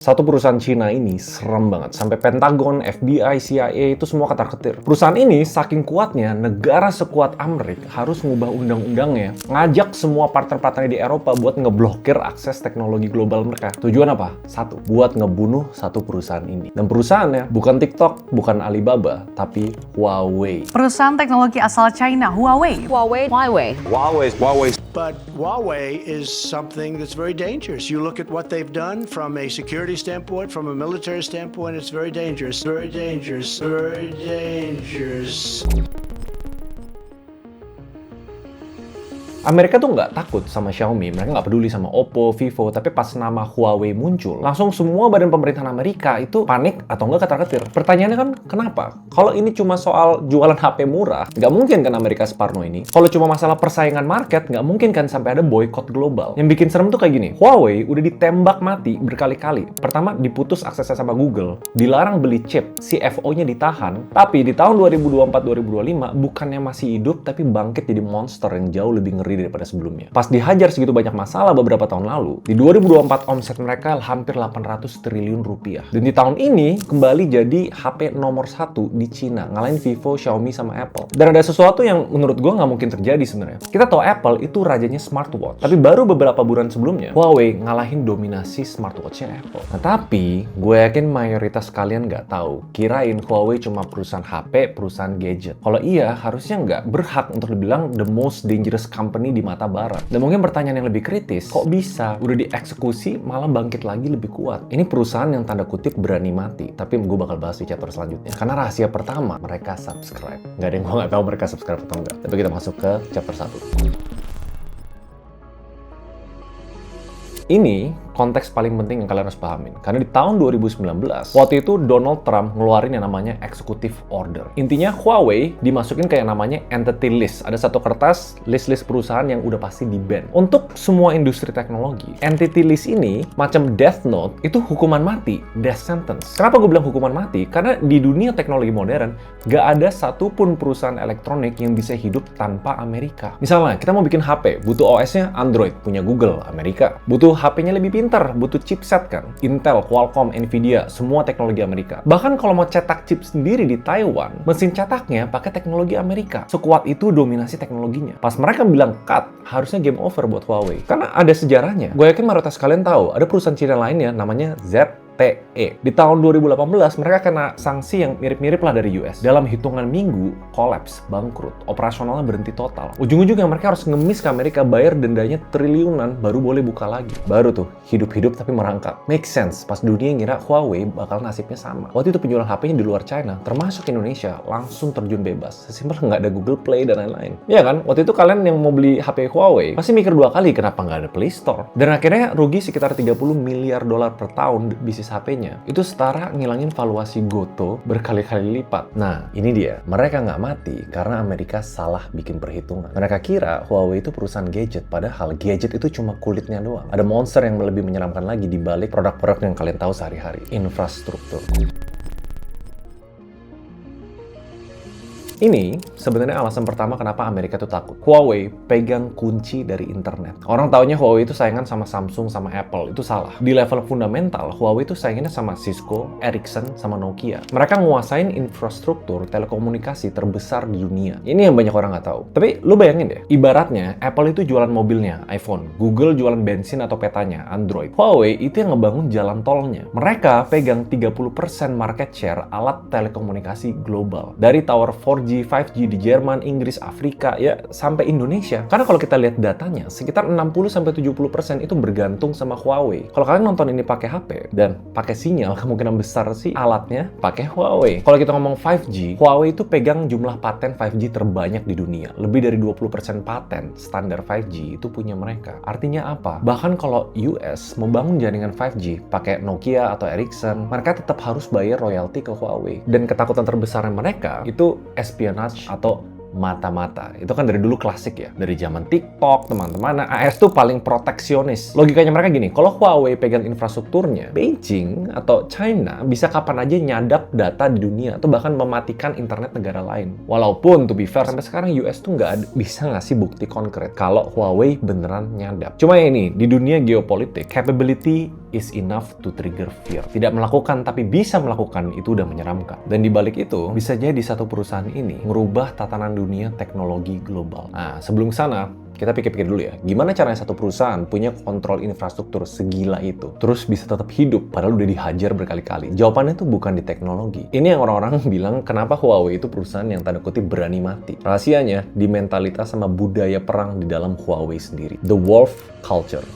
Satu perusahaan Cina ini serem banget. Sampai Pentagon, FBI, CIA itu semua ketar-ketir. Perusahaan ini saking kuatnya, negara sekuat Amerika harus ngubah undang-undangnya. Ngajak semua partner-partner di Eropa buat ngeblokir akses teknologi global mereka. Tujuan apa? Satu, buat ngebunuh satu perusahaan ini. Dan perusahaannya bukan TikTok, bukan Alibaba, tapi Huawei. Perusahaan teknologi asal China, Huawei. But Huawei is something that's very dangerous. You look at what they've done from a security standpoint, from a military standpoint, it's very dangerous. Very dangerous. Very dangerous. Amerika tuh nggak takut sama Xiaomi, mereka nggak peduli sama Oppo, Vivo, tapi pas nama Huawei muncul, langsung semua badan pemerintahan Amerika itu panik atau nggak ketar-ketir. Pertanyaannya kan, kenapa? Kalau ini cuma soal jualan HP murah, nggak mungkin kan Amerika separno ini. Kalau cuma masalah persaingan market, nggak mungkin kan sampai ada boykot global. Yang bikin serem tuh kayak gini, Huawei udah ditembak mati berkali-kali. Pertama, diputus aksesnya sama Google, dilarang beli chip, CFO-nya ditahan, tapi di tahun 2024-2025, bukannya masih hidup, tapi bangkit jadi monster yang jauh lebih ngeri daripada sebelumnya. Pas dihajar segitu banyak masalah beberapa tahun lalu, di 2024 omset mereka hampir 800 triliun rupiah. Dan di tahun ini kembali jadi HP nomor 1 di Cina, ngalahin Vivo, Xiaomi, sama Apple. Dan ada sesuatu yang menurut gue nggak mungkin terjadi sebenarnya. Kita tahu Apple itu rajanya smartwatch, tapi baru beberapa bulan sebelumnya, Huawei ngalahin dominasi smartwatch-nya Apple. Nah tapi, gue yakin mayoritas kalian nggak tahu, kirain Huawei cuma perusahaan HP, perusahaan gadget. Kalau iya, harusnya nggak berhak untuk dibilang the most dangerous company di mata barat. Dan mungkin pertanyaan yang lebih kritis, kok bisa udah dieksekusi malah bangkit lagi lebih kuat? Ini perusahaan yang tanda kutip berani mati, tapi gue bakal bahas di chapter selanjutnya. Karena rahasia pertama, mereka subscribe. Nggak ada yang gue nggak tahu mereka subscribe atau enggak. Tapi kita masuk ke chapter 1. Ini konteks paling penting yang kalian harus pahamin. Karena di tahun 2019, waktu itu Donald Trump ngeluarin yang namanya Executive Order. Intinya Huawei dimasukin ke yang namanya Entity List. Ada satu kertas list-list perusahaan yang udah pasti di-ban. Untuk semua industri teknologi, Entity List ini macam Death Note, itu hukuman mati, death sentence. Kenapa gue bilang hukuman mati? Karena di dunia teknologi modern, gak ada satupun perusahaan elektronik yang bisa hidup tanpa Amerika. Misalnya, kita mau bikin HP, butuh OS-nya Android, punya Google, Amerika. Butuh HP-nya lebih pintar, butuh chipset kan. Intel, Qualcomm, Nvidia, semua teknologi Amerika. Bahkan kalau mau cetak chip sendiri di Taiwan, mesin cetaknya pakai teknologi Amerika. Sekuat itu dominasi teknologinya. Pas mereka bilang cut, harusnya game over buat Huawei. Karena ada sejarahnya. Gue yakin mayoritas kalian tahu, ada perusahaan Cina lainnya namanya ZTE. Di tahun 2018, mereka kena sanksi yang mirip-mirip lah dari US. Dalam hitungan minggu, kolaps, bangkrut, operasionalnya berhenti total. Ujung-ujungnya mereka harus ngemis ke Amerika, bayar dendanya triliunan, baru boleh buka lagi. Baru tuh, hidup-hidup tapi merangkak. Make sense, pas dunia ngira Huawei bakal nasibnya sama. Waktu itu penjualan HP-nya di luar China, termasuk Indonesia, langsung terjun bebas. Sesimpel nggak ada Google Play dan lain-lain. Iya kan? Waktu itu kalian yang mau beli HP Huawei, pasti mikir dua kali kenapa nggak ada Play Store. Dan akhirnya rugi sekitar 30 miliar dolar per tahun bisnis HP-nya. Itu setara ngilangin valuasi Goto berkali-kali lipat. Nah, ini dia. Mereka nggak mati karena Amerika salah bikin perhitungan. Mereka kira Huawei itu perusahaan gadget, padahal gadget itu cuma kulitnya doang. Ada monster yang lebih menyeramkan lagi di balik produk-produk yang kalian tahu sehari-hari. Infrastruktur. Ini sebenarnya alasan pertama kenapa Amerika tuh takut. Huawei pegang kunci dari internet. Orang taunya Huawei itu saingan sama Samsung sama Apple. Itu salah. Di level fundamental, Huawei itu saingannya sama Cisco, Ericsson, sama Nokia. Mereka nguasain infrastruktur telekomunikasi terbesar di dunia. Ini yang banyak orang nggak tahu. Tapi lu bayangin deh, ibaratnya Apple itu jualan mobilnya, iPhone. Google jualan bensin atau petanya, Android. Huawei itu yang ngebangun jalan tolnya. Mereka pegang 30% market share alat telekomunikasi global. Dari tower 4G, 5G di Jerman, Inggris, Afrika, ya sampai Indonesia. Karena kalau kita lihat datanya, sekitar 60-70% itu bergantung sama Huawei. Kalau kalian nonton ini pakai HP dan pakai sinyal, kemungkinan besar sih alatnya pakai Huawei. Kalau kita ngomong 5G, Huawei itu pegang jumlah paten 5G terbanyak di dunia. Lebih dari 20% paten standar 5G itu punya mereka. Artinya apa? Bahkan kalau US membangun jaringan 5G pakai Nokia atau Ericsson, mereka tetap harus bayar royalti ke Huawei. Dan ketakutan terbesarnya mereka itu espionage atau mata-mata. Itu kan dari dulu klasik ya. Dari zaman TikTok, teman-teman. Nah, AS tuh paling proteksionis. Logikanya mereka gini, kalau Huawei pegang infrastrukturnya, Beijing atau China bisa kapan aja nyadap data di dunia atau bahkan mematikan internet negara lain. Walaupun, to be fair, sampai sekarang US tuh bisa ngasih bukti konkret kalau Huawei beneran nyadap. Cuma ya ini, di dunia geopolitik, capability is enough to trigger fear. Tidak melakukan, tapi bisa melakukan, itu udah menyeramkan. Dan di balik itu, bisa jadi satu perusahaan ini merubah tatanan dunia teknologi global. Nah, sebelum sana, kita pikir-pikir dulu ya, gimana caranya satu perusahaan punya kontrol infrastruktur segila itu, terus bisa tetap hidup, padahal udah dihajar berkali-kali? Jawabannya tuh bukan di teknologi. Ini yang orang-orang bilang, kenapa Huawei itu perusahaan yang tanda kutip berani mati. Rahasianya, di mentalitas sama budaya perang di dalam Huawei sendiri. The wolf culture.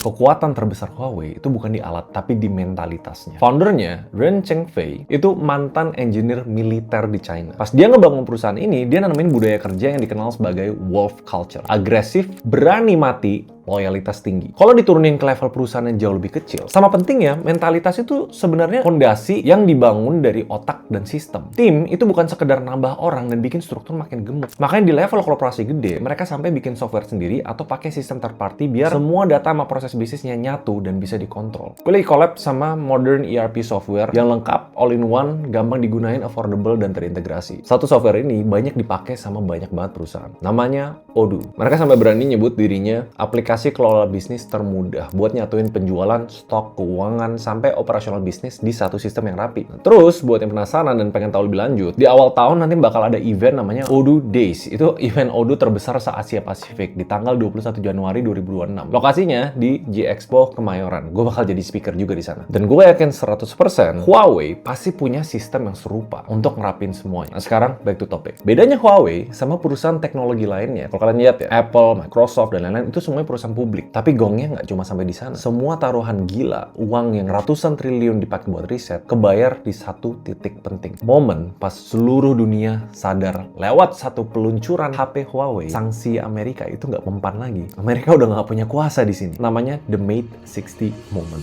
Kekuatan terbesar Huawei itu bukan di alat, tapi di mentalitasnya. Foundernya, Ren Zhengfei, itu mantan engineer militer di China. Pas dia ngebangun perusahaan ini, dia nanamin budaya kerja yang dikenal sebagai wolf culture. Agresif, berani mati, loyalitas tinggi. Kalau diturunin ke level perusahaan yang jauh lebih kecil, sama pentingnya, mentalitas itu sebenarnya fondasi yang dibangun dari otak dan sistem. Tim itu bukan sekedar nambah orang dan bikin struktur makin gemuk. Makanya di level korporasi gede, mereka sampai bikin software sendiri atau pakai sistem third party biar semua data sama proses bisnisnya nyatu dan bisa dikontrol. Gue lagi collab sama modern ERP software yang lengkap, all-in-one, gampang digunain, affordable, dan terintegrasi. Satu software ini banyak dipakai sama banyak banget perusahaan. Namanya Odoo. Mereka sampai berani nyebut dirinya aplikasi kelola bisnis termudah buat nyatuin penjualan, stok, keuangan, sampai operasional bisnis di satu sistem yang rapi. Terus, buat yang penasaran dan pengen tahu lebih lanjut, di awal tahun nanti bakal ada event namanya Odoo Days. Itu event Odoo terbesar se-Asia Pasifik di tanggal 21 Januari 2026. Lokasinya di G-Expo Kemayoran. Gue bakal jadi speaker juga di sana. Dan gue yakin 100% Huawei pasti punya sistem yang serupa untuk ngerapin semuanya. Nah, sekarang back to topic. Bedanya Huawei sama perusahaan teknologi lainnya, kalau kalian lihat ya, Apple, Microsoft, dan lain-lain, itu semuanya perusahaan publik. Tapi gongnya nggak cuma sampai di sana. Semua taruhan gila, uang yang ratusan triliun dipakai buat riset, kebayar di satu titik penting. Momen pas seluruh dunia sadar lewat satu peluncuran HP Huawei, sanksi Amerika itu nggak mempan lagi. Amerika udah nggak punya kuasa di sini. Namanya The Mate 60 Moment.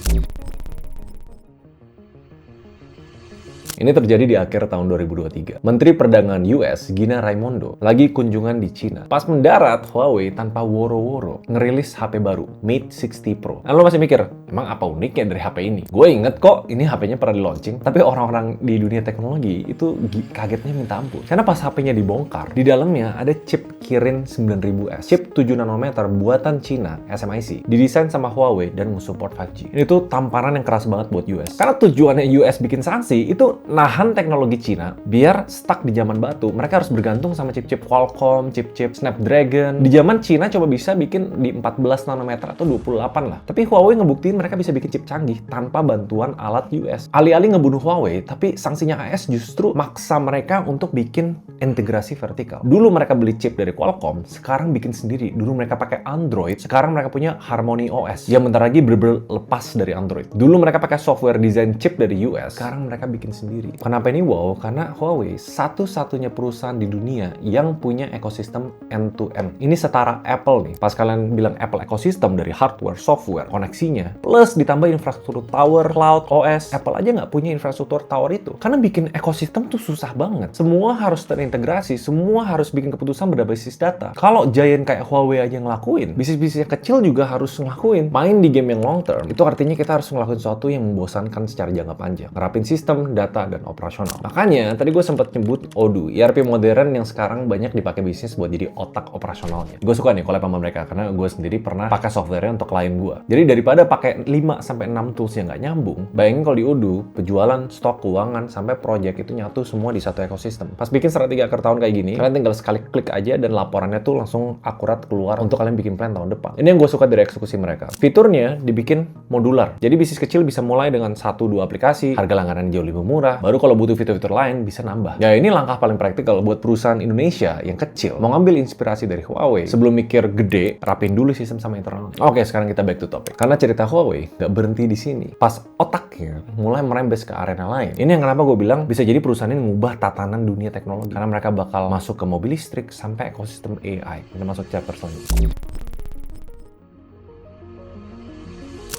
Ini terjadi di akhir tahun 2023. Menteri Perdagangan US, Gina Raimondo, lagi kunjungan di Cina. Pas mendarat, Huawei tanpa woro-woro ngerilis HP baru, Mate 60 Pro. Nah, lo masih mikir, emang apa uniknya dari HP ini? Gue inget kok, ini HP-nya pernah di-launching, tapi orang-orang di dunia teknologi itu kagetnya minta ampun. Karena pas HP-nya dibongkar, di dalamnya ada chip Kirin 9000S, chip 7 nanometer buatan Cina, SMIC, didesain sama Huawei dan nge-support 5G. Ini tuh tamparan yang keras banget buat US. Karena tujuannya US bikin sanksi, itu nahan teknologi Cina biar stuck di zaman batu. Mereka harus bergantung sama chip-chip Qualcomm, chip-chip Snapdragon. Di zaman Cina coba bisa bikin di 14 nanometer atau 28 lah. Tapi Huawei ngebuktiin mereka bisa bikin chip canggih tanpa bantuan alat US. Alih-alih ngebunuh Huawei, tapi sanksinya AS justru maksa mereka untuk bikin integrasi vertikal. Dulu mereka beli chip dari Qualcomm, sekarang bikin sendiri. Dulu mereka pakai Android, sekarang mereka punya Harmony OS yang bentar lagi bener-bener lepas dari Android. Dulu mereka pakai software desain chip dari US, sekarang mereka bikin sendiri. Kenapa ini wow? Karena Huawei satu-satunya perusahaan di dunia yang punya ekosistem end-to-end. Ini setara Apple nih. Pas kalian bilang Apple ekosistem dari hardware, software, koneksinya, plus ditambah infrastruktur tower, cloud, OS, Apple aja nggak punya infrastruktur tower itu. Karena bikin ekosistem tuh susah banget. Semua harus terintegrasi, semua harus bikin keputusan berbasis data. Kalau giant kayak Huawei aja ngelakuin, bisnis-bisnis yang kecil juga harus ngelakuin. Main di game yang long term, itu artinya kita harus ngelakuin sesuatu yang membosankan secara jangka panjang. Ngerapin sistem, data, dan operasional. Makanya, tadi gue sempat nyebut Odoo, ERP modern yang sekarang banyak dipakai bisnis buat jadi otak operasionalnya. Gue suka nih collab sama mereka, karena gue sendiri pernah pakai software-nya untuk klien gue. Jadi daripada pakai 5-6 tools yang nggak nyambung, bayangin kalau di Odoo, penjualan, stok, keuangan, sampai project itu nyatu semua di satu ekosistem. Pas bikin strategi akhir tahun kayak gini, kalian tinggal sekali klik aja dan laporannya tuh langsung akurat keluar untuk kalian bikin plan tahun depan. Ini yang gue suka dari eksekusi mereka. Fiturnya dibikin modular. Jadi bisnis kecil bisa mulai dengan 1-2 aplikasi, harga langganan jauh lebih murah, baru kalau butuh fitur-fitur lain bisa nambah. Ya ini langkah paling praktikal buat perusahaan Indonesia yang kecil. Mau ngambil inspirasi dari Huawei, sebelum mikir gede, rapin dulu sistem sama internal. Oke, sekarang kita back to topic. Karena cerita Huawei nggak berhenti di sini. Pas otaknya mulai merembes ke arena lain. Ini yang kenapa gue bilang bisa jadi perusahaan ini mengubah tatanan dunia teknologi. Karena mereka bakal masuk ke mobil listrik sampai ekosistem AI. Kita masuk chapter selanjutnya.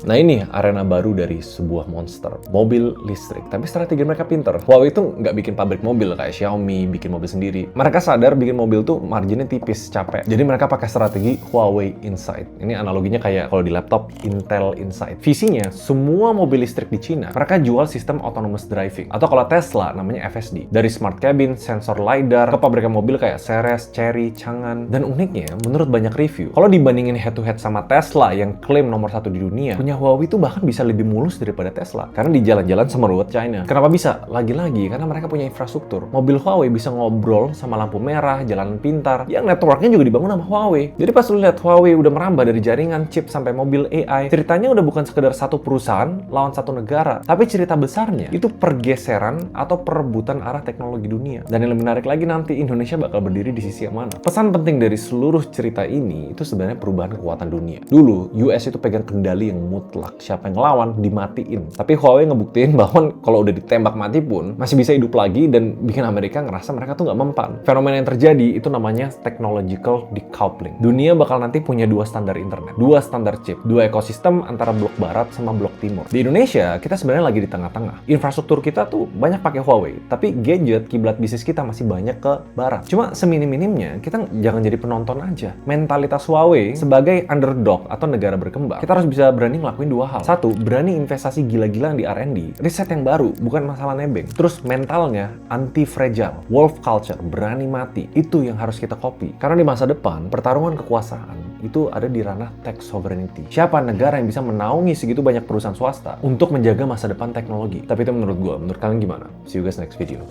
Nah ini arena baru dari sebuah monster, mobil listrik. Tapi strategi mereka pinter. Huawei itu nggak bikin pabrik mobil kayak Xiaomi, bikin mobil sendiri. Mereka sadar bikin mobil tuh marginnya tipis, capek. Jadi mereka pakai strategi Huawei Inside. Ini analoginya kayak kalau di laptop Intel Inside. Visinya, semua mobil listrik di Cina, mereka jual sistem autonomous driving. Atau kalau Tesla, namanya FSD. Dari smart cabin, sensor LiDAR, ke pabrikan mobil kayak Ceres, Chery, Changan. Dan uniknya, menurut banyak review, kalau dibandingin head to head sama Tesla yang klaim nomor 1 di dunia, punya Huawei itu bahkan bisa lebih mulus daripada Tesla. Karena di jalan-jalan semeruat China. Kenapa bisa? Lagi-lagi, karena mereka punya infrastruktur. Mobil Huawei bisa ngobrol sama lampu merah, jalan pintar, yang networknya juga dibangun sama Huawei. Jadi pas lu lihat Huawei udah merambah dari jaringan chip sampai mobil AI, ceritanya udah bukan sekedar satu perusahaan lawan satu negara. Tapi cerita besarnya, itu pergeseran atau perebutan arah teknologi dunia. Dan yang lebih menarik lagi nanti, Indonesia bakal berdiri di sisi yang mana. Pesan penting dari seluruh cerita ini, itu sebenarnya perubahan kekuatan dunia. Dulu, US itu pegang kendali yang mutlak. Siapa yang ngelawan, dimatiin. Tapi Huawei ngebuktiin bahwa kalau udah ditembak mati pun, masih bisa hidup lagi dan bikin Amerika ngerasa mereka tuh nggak mempan. Fenomena yang terjadi, itu namanya technological decoupling. Dunia bakal nanti punya dua standar internet, dua standar chip, dua ekosistem antara blok barat sama blok timur. Di Indonesia, kita sebenarnya lagi di tengah-tengah. Infrastruktur kita tuh banyak pakai Huawei, tapi gadget, kiblat bisnis kita masih banyak ke barat. Cuma seminim-minimnya, kita jangan jadi penonton aja. Mentalitas Huawei sebagai underdog atau negara berkembang, kita harus bisa berani ngelakuin dua hal. Satu, berani investasi gila-gilaan di R&D, riset yang baru, bukan masalah nebeng. Terus mentalnya anti-fragile, wolf culture, berani mati. Itu yang harus kita copy. Karena di masa depan, pertarungan kekuasaan itu ada di ranah tech sovereignty. Siapa negara yang bisa menaungi segitu banyak perusahaan swasta untuk menjaga masa depan teknologi? Tapi itu menurut gue, menurut kalian gimana? See you guys next video.